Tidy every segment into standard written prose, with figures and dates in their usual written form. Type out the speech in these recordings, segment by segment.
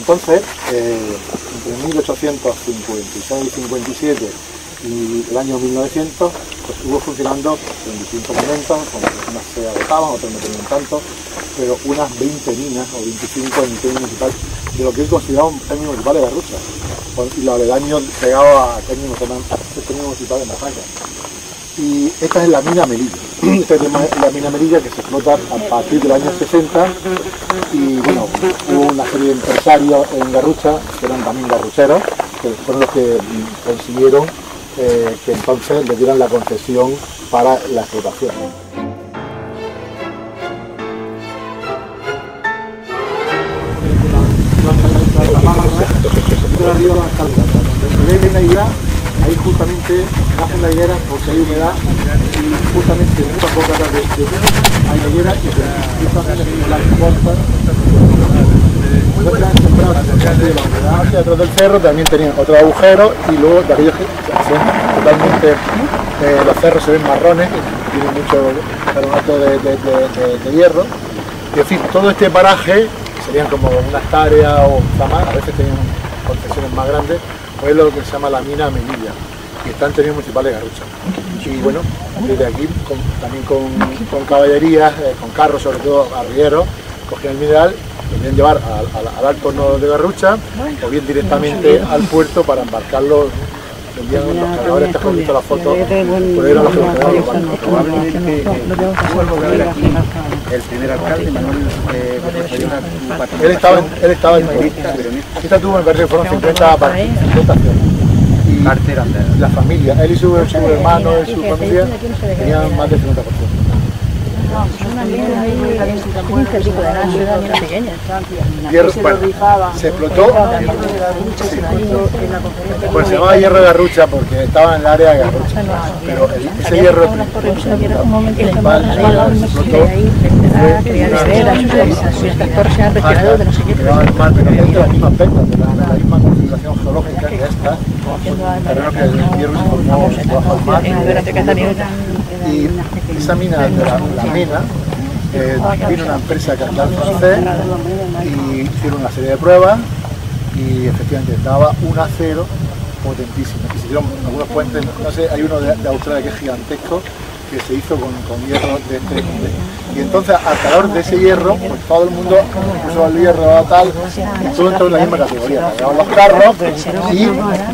entonces, entre 1856 y 57 y el año 1900, pues estuvo funcionando en distintos momentos, unas se agotaban, otras no tenían tanto, pero unas 20 minas o 25 en el término municipal, de lo que es considerado un término municipal de Garrucha, y los aledaños pegados a término municipal de Majaca. Y esta es la mina Melilla. Esta es la mina Melilla que se explota a partir del año 60 y bueno, hubo una serie de empresarios en Garrucha, que eran también garrucheros, que fueron los que consiguieron que entonces le dieran la concesión para la explotación. Ahí justamente hacen la higuera porque hay humedad y justamente muy poco de hay la higuera y justamente las cortas hacia atrás del cerro también tenían otro agujero y luego de aquellos que hacían totalmente los cerros se ven marrones, tienen mucho carbonato de hierro y en fin, todo este paraje serían como una hectárea o más, a veces tenían concesiones más grandes, pues lo que se llama la mina Melilla y está en término municipal de Garrucha. Y bueno, desde aquí también con caballerías, con carros, sobre todo arrieros, cogían el mineral, lo podían llevar al alto horno de Garrucha o bien directamente al puerto para embarcarlo. Vendían los cargadores, te has visto la foto, por ahí eran los que los cargaban. Probablemente vuelvo a ver aquí el primer alcalde, Manuel Él estaba en esta tuvo, me parece que fueron 50 acciones. Y la familia, él y su hermano y su familia tenían más del 50%. Hierro, bueno, se explotó, pues se llamaba hierro de Garrucha porque estaba en el área de Garrucha, pero ese hierro principal se explotó de la misma peta, de la misma configuración geológica que esta, un terreno que el hierro se formó bajo el mar y esa mina de la mina vino una empresa que andaba francés y hicieron una serie de pruebas y efectivamente daba un acero potentísimo. Y se hicieron algunos puentes, no sé, hay uno de Australia que es gigantesco, que se hizo con hierro de este. Y entonces, al calor de ese hierro, pues todo el mundo puso el hierro tal, y todo entró en la misma categoría. Cargaban los carros y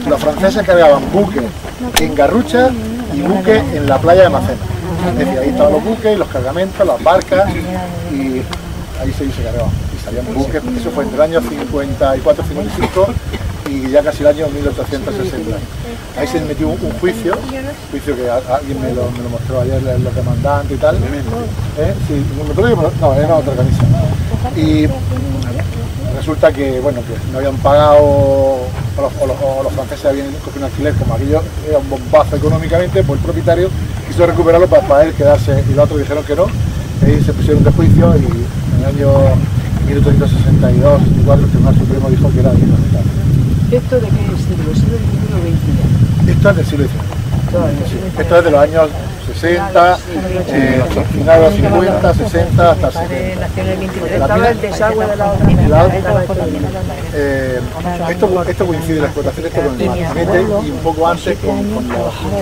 los franceses cargaban buques en Garrucha y buques en la playa de Macena. Es decir, ahí estaban los buques, los cargamentos, las barcas y ahí se cargaban. Y salían buques, eso fue entre el año 54-55 y ya casi el año 1860. Ahí se metió un juicio que alguien me lo mostró ayer, los demandantes y tal. Sí, no, era otra camisa. Y resulta que, bueno, que no habían pagado, o los franceses habían cogido un alquiler, como aquello era un bombazo económicamente, pues el propietario quiso recuperarlo para él quedarse y los otros dijeron que no. Ahí se pusieron de juicio y en el año 1862-64 el Tribunal Supremo dijo que era inaceptable. ¿Esto de qué es? ¿Del siglo XIX o XX? Esto es del siglo XIX. Esto es de los años 60, finales de los 50, 60 hasta el 70. Estaba el desagüe de la otra. Esto coincide la explotación esto con el martinete y un poco antes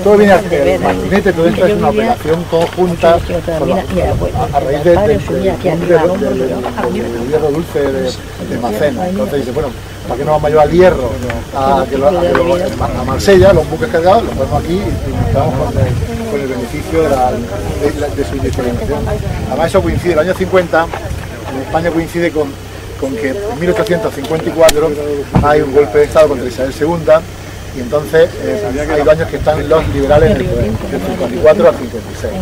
todo viene el martinete, todo esto es una operación conjunta a raíz del hierro dulce de Macena. Entonces dice, bueno, ¿para qué no vamos a llevar el hierro a Marsella, los buques cargados, los ponemos aquí y nos quedamos con el beneficio de su industrialización? Además eso coincide, el año 50, en España coincide con que en 1854 hay un golpe de Estado contra Isabel II y entonces hay 2 años que están los liberales en el poder, del 54 al 56.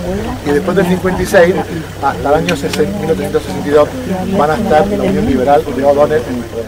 Y después del 56, hasta el año 1362, van a estar la Unión Liberal de O'Donnell en el poder.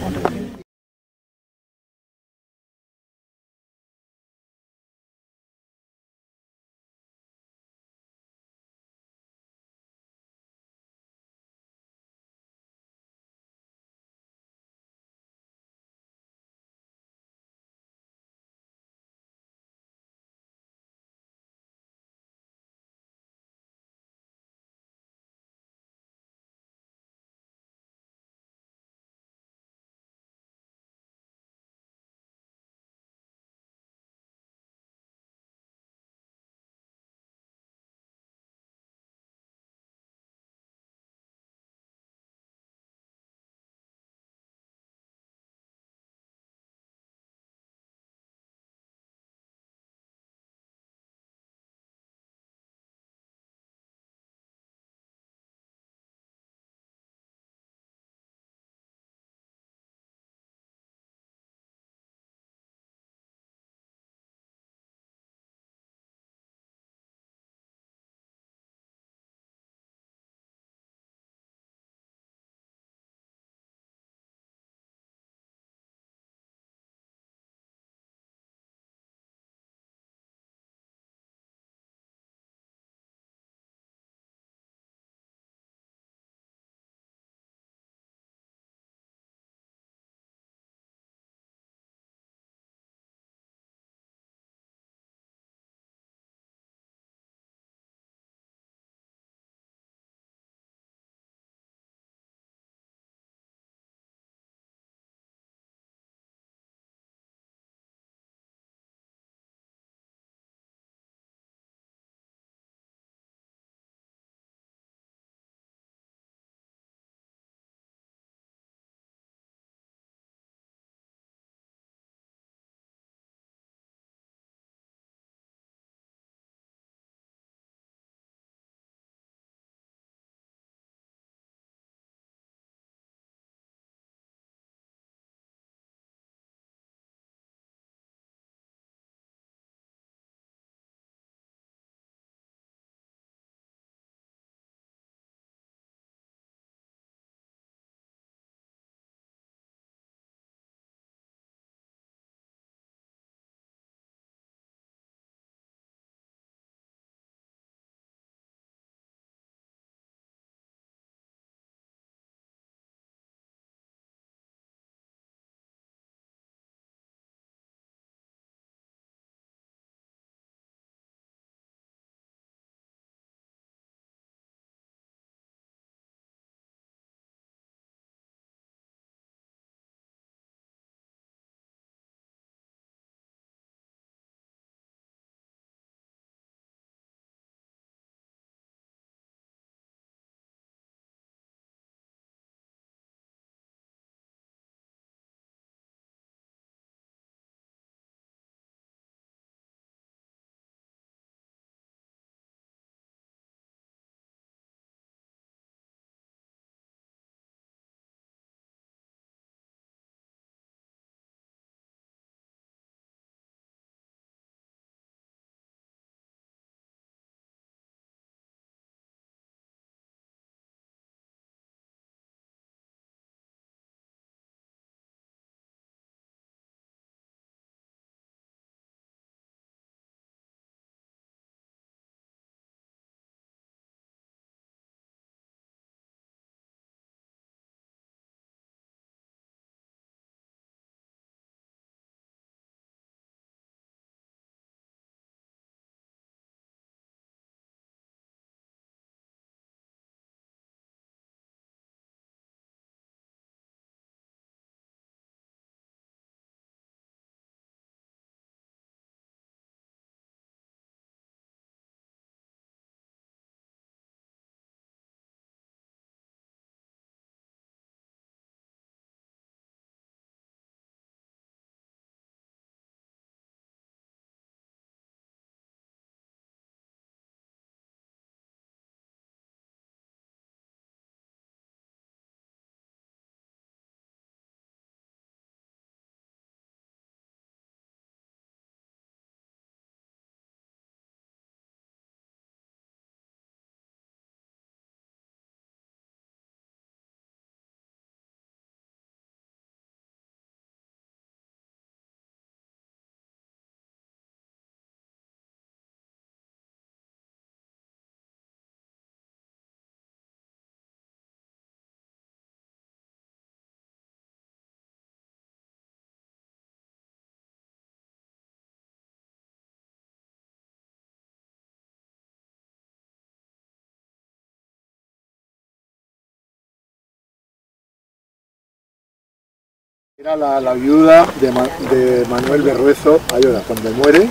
Era la viuda de Manuel Berruezo Ayora, cuando muere.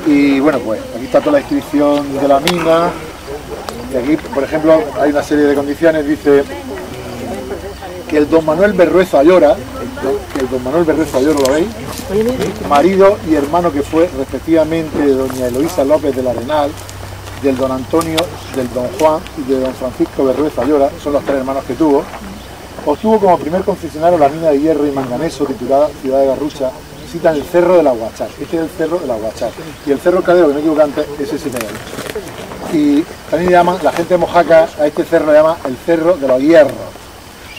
Y bueno, pues aquí está toda la descripción de la mina. Y aquí, por ejemplo, hay una serie de condiciones. Dice que el don Manuel Berruezo Ayora, ¿lo veis? Marido y hermano que fue respectivamente de doña Eloísa López del Arenal, del don Antonio, del don Juan y de don Francisco Berruezo Ayora, son los 3 hermanos que tuvo. Obtuvo como primer concesionario la mina de hierro y manganeso titulada Ciudad de Garrucha, cita en el Cerro de la Guachar. Este es el Cerro de la Guachar. Y el Cerro Cadero, que no me equivoco antes, es ese de ahí. Y también llaman, la gente de Mojácar a este cerro le llama el Cerro de los Hierros,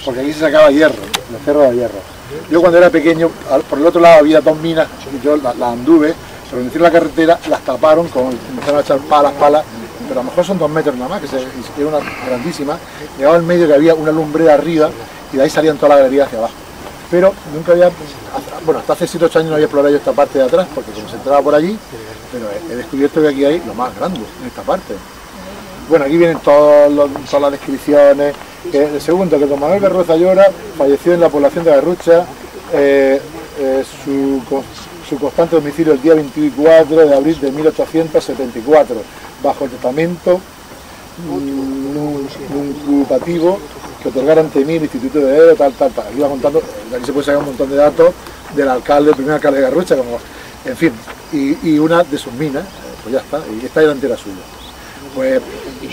porque aquí se sacaba hierro, el Cerro de los Hierros. Yo cuando era pequeño, por el otro lado había 2 minas, y yo las anduve, pero en decir la carretera las taparon, empezaron a echar palas, pero a lo mejor son 2 metros nada más, que era una grandísima. Llegaba al medio que había una lumbrera arriba y de ahí salían toda la galería hacia abajo. Pero nunca había, bueno, hasta hace 7 o 8 años no había explorado yo esta parte de atrás, porque como se entraba por allí, pero he descubierto que aquí hay lo más grande, en esta parte. Bueno, aquí vienen todas las descripciones. El segundo, que don Manuel Berruezo Ayora falleció en la población de Garrucha, su constante domicilio el día 24 de abril de 1874, bajo el testamento nuncupativo que otorgara ante mí el Instituto de Dedo, tal. Aquí va contando, aquí se puede sacar un montón de datos del alcalde, el primer alcalde de Garrucha, como, en fin, y una de sus minas, pues ya está, y esta delantera suya. Pues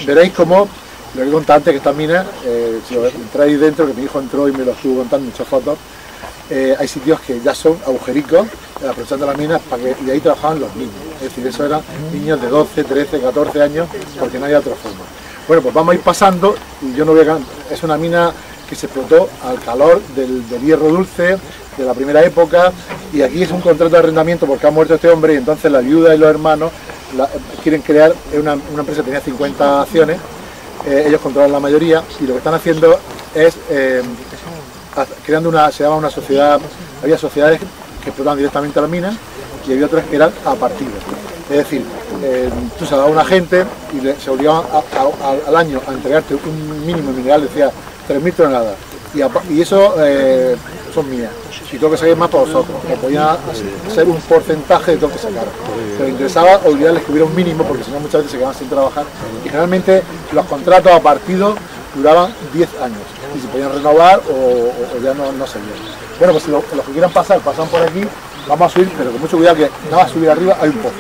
veréis cómo, lo que he contado antes, que estas minas, si lo entráis dentro, que mi hijo entró y me lo estuvo contando, muchas fotos, hay sitios que ya son agujericos, aprovechando las minas, y ahí trabajaban los niños. Es decir, eso eran niños de 12, 13, 14 años, porque no había otra forma. Bueno, pues vamos a ir pasando, y yo no voy a... Es una mina que se explotó al calor del hierro dulce, de la primera época, y aquí es un contrato de arrendamiento porque ha muerto este hombre, y entonces la viuda y los hermanos quieren crear una empresa que tenía 50 acciones, ellos controlan la mayoría, y lo que están haciendo es creando se llama una sociedad. Había sociedades que explotaban directamente las minas y había otras que eran a partidos. Es decir, tú se daba a un agente y se obligaban al año a entregarte un mínimo mineral, decía 3.000 toneladas, y eso son mías, y tengo que sacar más para vosotros, que podía ser un porcentaje de todo lo que sacaron. Pero interesaba obligarles que hubiera un mínimo, porque si no muchas veces se quedaban sin trabajar, y generalmente los contratos a partidos duraban 10 años, y se podían renovar o ya no seguían. Bueno, pues si los que quieran pasan por aquí, vamos a subir, pero con mucho cuidado, que nada más subir arriba hay un pozo.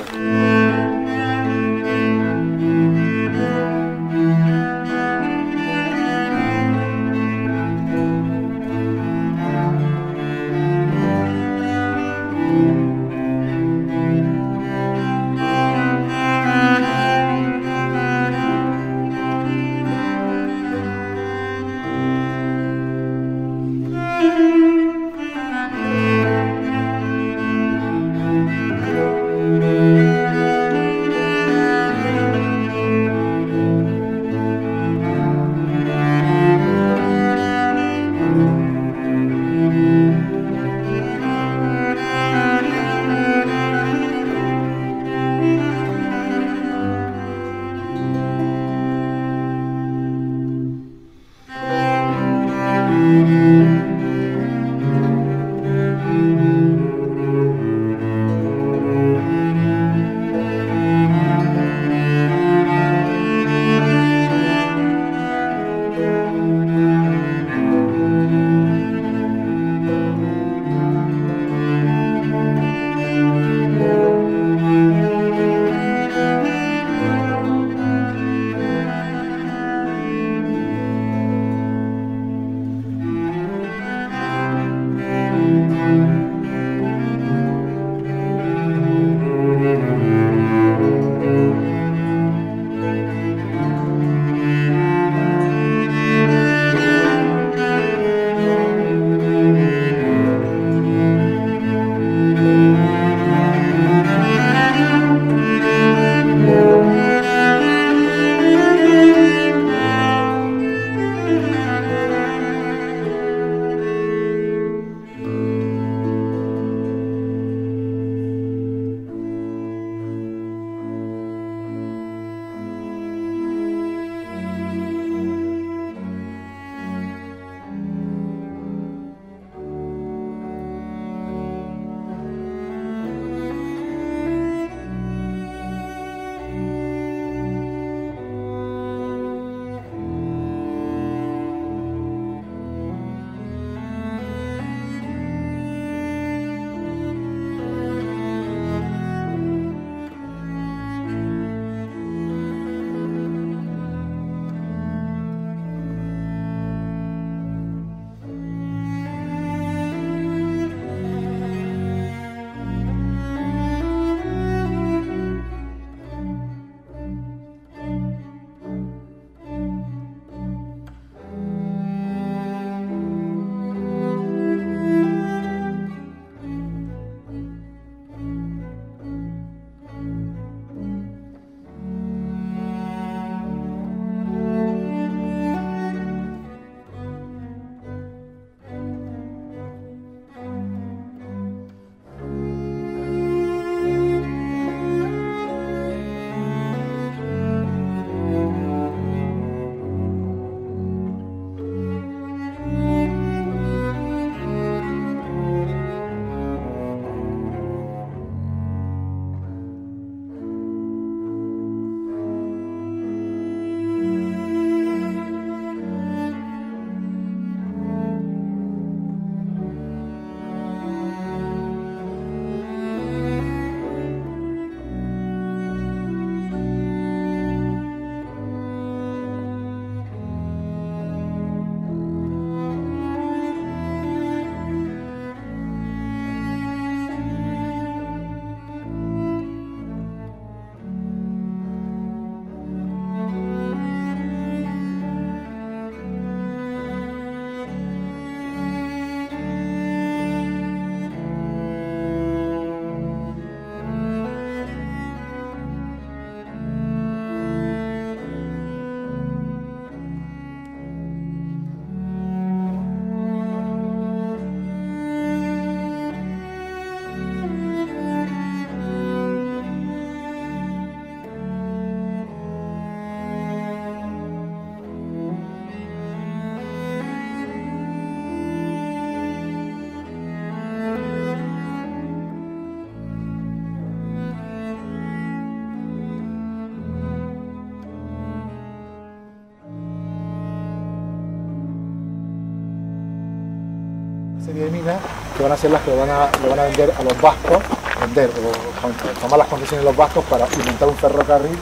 serie de minas que van a ser las que le van a vender a los vascos, o tomar las concesiones de los vascos para inventar un ferrocarril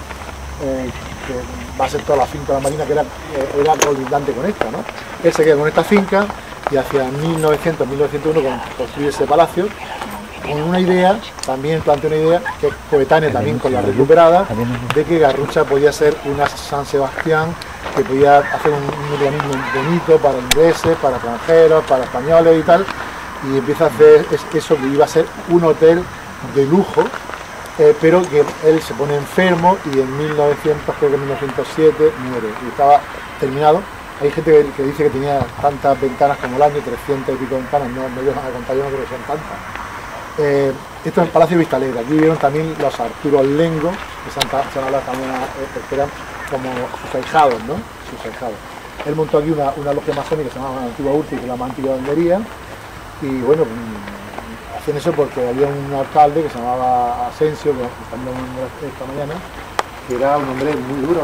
que va a ser toda la finca de la Marina, que era colindante con esta, ¿no? Él se queda con esta finca y hacia 1900-1901 construye ese palacio con una idea, también plantea una idea que es coetánea también con la recuperada, de que Garrucha podía ser una San Sebastián, que podía hacer un urbanismo bonito para ingleses, para extranjeros, para españoles y tal, y empieza a hacer eso que iba a ser un hotel de lujo, pero que él se pone enfermo y en 1907 muere y estaba terminado. Hay gente que dice que tenía tantas ventanas como el año, 300 y pico ventanas, no me dejan a contar, yo no creo que son tantas. Esto es el Palacio Vistalegre. Aquí vivieron también los Arturo Lengo, que se han hablado también, que eran como sus ahijados, ¿no? Sus ahijados. Él montó aquí una logia masónica que se llamaba Antigua Urti, que es la más antigua de Almería, y bueno, hacían eso porque había un alcalde que se llamaba Asensio, que también esta mañana, que era un hombre muy duro,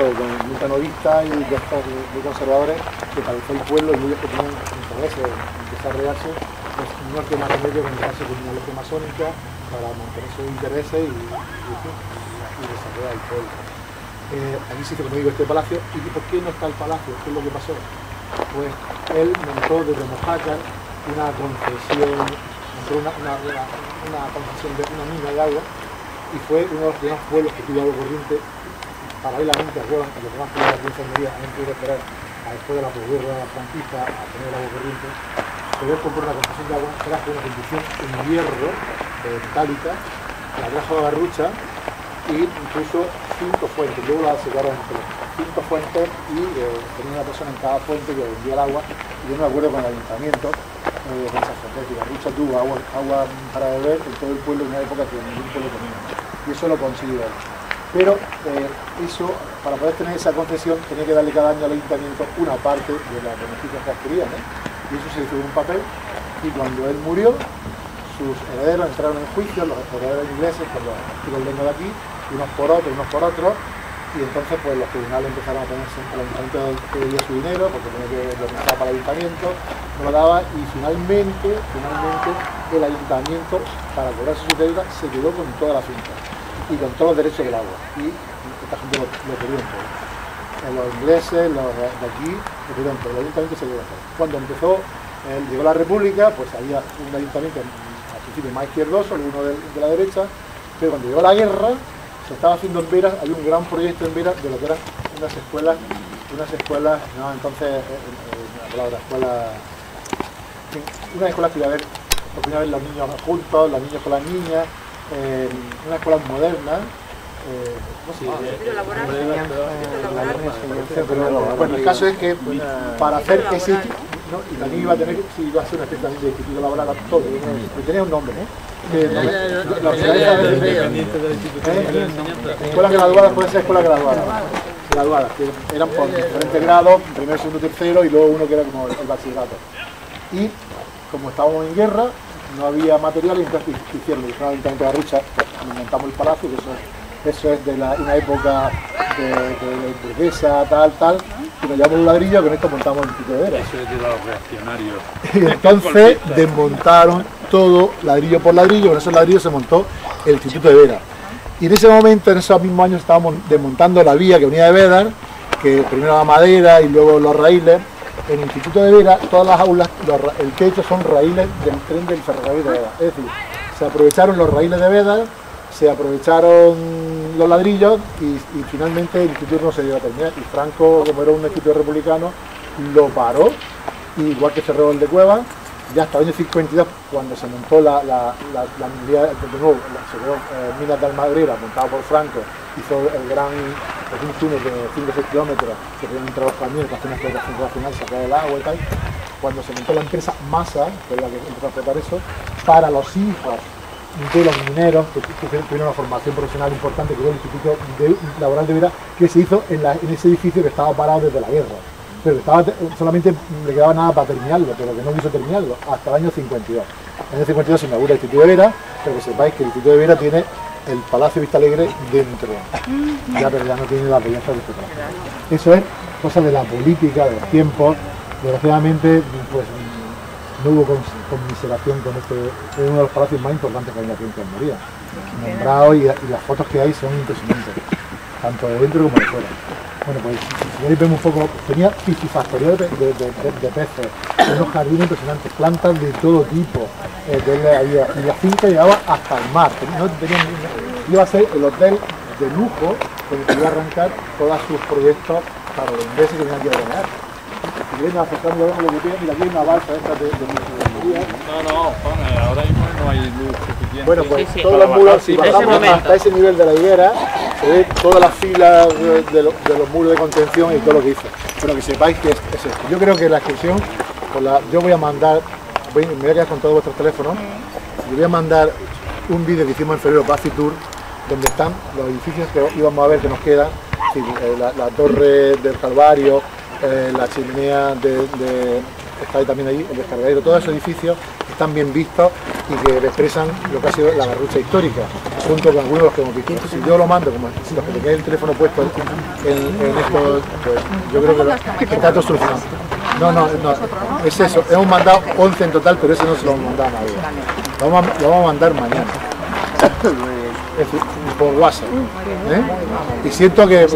muy canovista y de estos muy conservadores, que parecía el pueblo y muy que tenían interés en desarrollarse, pues no es que más remedio que entrarse con una logia masónica para mantener sus intereses y desarrollar el pueblo. Aquí se hizo, como digo, este palacio. ¿Y por qué no está el palacio? ¿Qué es lo que pasó? Pues él montó desde Mojácar una concesión, montó una concesión de una mina de agua y fue uno de los primeros pueblos que tuvo agua corriente paralelamente a los demás pueblos de enfermería han podido esperar después de la posguerra franquista a tener el agua corriente. Pero él compró una concesión de agua, trajo una conducción en hierro metálica, la trajo a Garrucha y puso 5 fuentes, luego la separaron en 5 fuentes y tenía una persona en cada fuente que vendía el agua. Y yo no me acuerdo con el ayuntamiento de esas fuentes, y Garrucha tuvo agua para beber en todo el pueblo en una época que ningún pueblo tenía, y eso lo consiguió él. Pero eso, para poder tener esa concesión, tenía que darle cada año al ayuntamiento una parte de los beneficios que adquiría, ¿no? Y eso se hizo en un papel, y cuando él murió, sus herederos entraron en juicio, los herederos ingleses, con los artículos de aquí, unos por otros, y entonces pues los tribunales empezaron a ponerse, el ayuntamiento que debía su dinero, porque tenía que lo necesitaba para el ayuntamiento, no lo daba, y finalmente el ayuntamiento, para cobrarse su deuda, se quedó con toda la finca y con todos los derechos del agua, y esta gente lo perdieron todo. Los ingleses, los de aquí, lo perdieron todo, el ayuntamiento se quedó todo. Cuando llegó la República, pues había un ayuntamiento al principio más izquierdoso, uno de la derecha, pero cuando llegó la guerra, se estaba haciendo en Vera, había un gran proyecto en Vera de lo que eran unas escuelas, no, entonces, unas escuelas que iba a haber por primera vez los niños juntos, los niños con las niñas, unas escuelas modernas, bueno, el caso es que para hacer ese, ¿no? Y también iba a ser una especie de instituto laboral a todo, pero tenía un nombre, escuelas graduadas, pueden ser escuelas graduadas, que eran por diferentes grados, primero, segundo, tercero, y luego uno que era como el bachillerato. Y como estábamos en guerra, no había material, y entonces hicieron el ayuntamiento de Garrucha, montamos el palacio, que eso es de una época de burguesa, tal, y nos llevamos un ladrillo, con esto montamos el Instituto de Vera. Eso es de los reaccionarios. Y entonces desmontaron todo ladrillo por ladrillo, con esos ladrillos se montó el Instituto de Vera. Y en ese momento, en esos mismos años, estábamos desmontando la vía que venía de Bédar, que primero la madera y luego los raíles. En el Instituto de Vera, todas las aulas, el techo son raíles del tren del ferrocarril de Bédar. Es decir, se aprovecharon los raíles de Bédar, se aprovecharon los ladrillos y finalmente el instituto no se dio a terminar. Y Franco, como era un instituto republicano, lo paró, igual que cerró el de Cuevas. Ya hasta el año 52, cuando se montó la minería, de nuevo, Minas de Almagrera, montado por Franco, hizo un túnel de 5 o 6 kilómetros que podían entrar los camiones para hacer una explotación racional, sacar el agua y tal. Cuando se montó la empresa Masa, que es la que empezó a explotar eso, para los hijos de los mineros, que tuvieron una formación profesional importante, que era el Instituto Laboral de Vera, que se hizo en ese edificio que estaba parado desde la guerra. Pero solamente le quedaba nada para terminarlo, pero que no quiso terminarlo, hasta el año 52. En el año 52 se inaugura el Instituto de Vera, pero que sepáis que el Instituto de Vera tiene el Palacio Vistalegre dentro, pero ya no tiene la belleza de este palacio. Eso es cosa de la política, de los tiempos. Desgraciadamente, pues no hubo conmiseración con este, es uno de los palacios más importantes que hay en la provincia de Almería. Nombrado y las fotos que hay son impresionantes, tanto de dentro como de fuera. Bueno, pues si veis vemos un poco, tenía piscifactoría de peces, unos jardines impresionantes, plantas de todo tipo, y la finca llegaba hasta el mar, iba a ser el hotel de lujo con el que iba a arrancar todos sus proyectos para los ingleses que venían aquí a veranear. Si vienen acercando, vemos lo que tienen, mira, aquí hay una balsa esta de Almería. No, ahora mismo no hay luz suficiente. Bueno, pues Sí. todos los muros, si bajamos hasta ese nivel de la higuera, se ve todas las filas de los muros de contención y todo lo que hizo. Pero que sepáis que es esto. Yo creo que la excursión, yo voy a mandar, me voy a quedar con todos vuestros teléfonos, y voy a mandar un vídeo que hicimos en febrero, Bafi Tour, donde están los edificios que íbamos a ver que nos quedan, la torre del Calvario, la chimenea está ahí también allí, el descargadero, todos esos edificios están bien vistos y que expresan lo que ha sido la Garrucha histórica, junto con algunos de los que hemos visto. Si yo lo mando, como si los que tengáis el teléfono puesto en esto, pues yo creo que está todo solucionado. No, es eso, hemos mandado 11 en total, pero ese no se lo hemos mandado a nadie. Lo vamos a mandar mañana. Es decir, por WhatsApp. Y siento que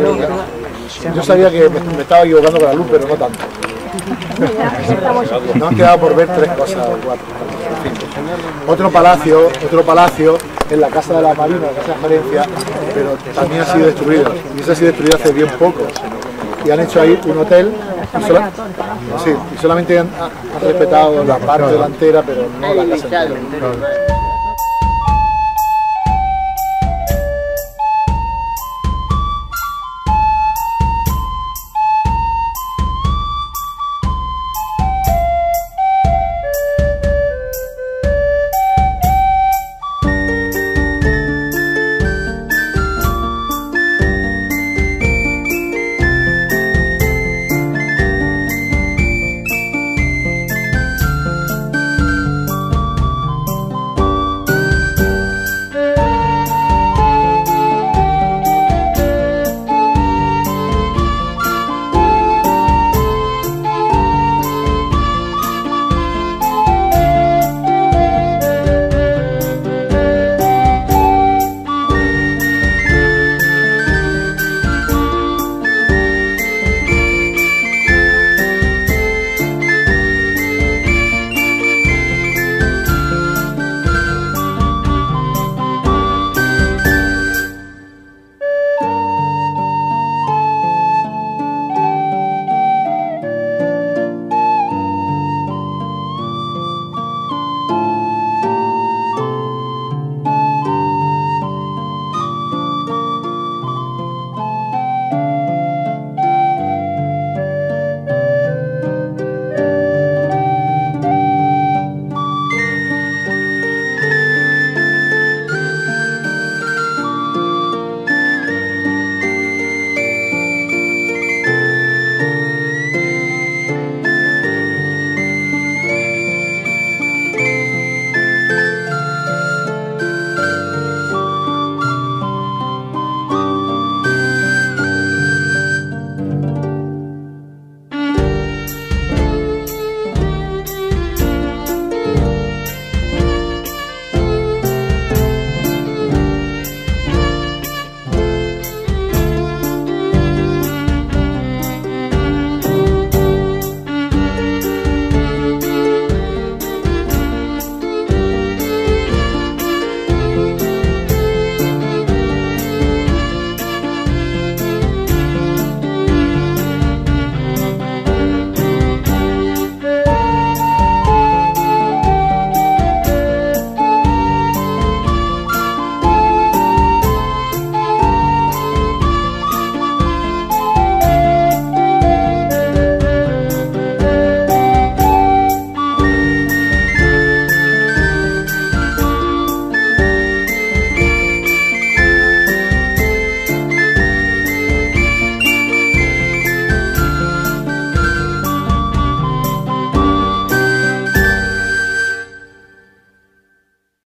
yo sabía que me estaba equivocando con la luz, pero no tanto. Nos han quedado por ver 3 cosas o 4. En fin. Otro palacio es la Casa de la Marina, la Casa de Gerencia, pero también ha sido destruido. Y se ha sido destruido hace bien poco. Y han hecho ahí un hotel y solamente han respetado la parte delantera, pero no la casa entera.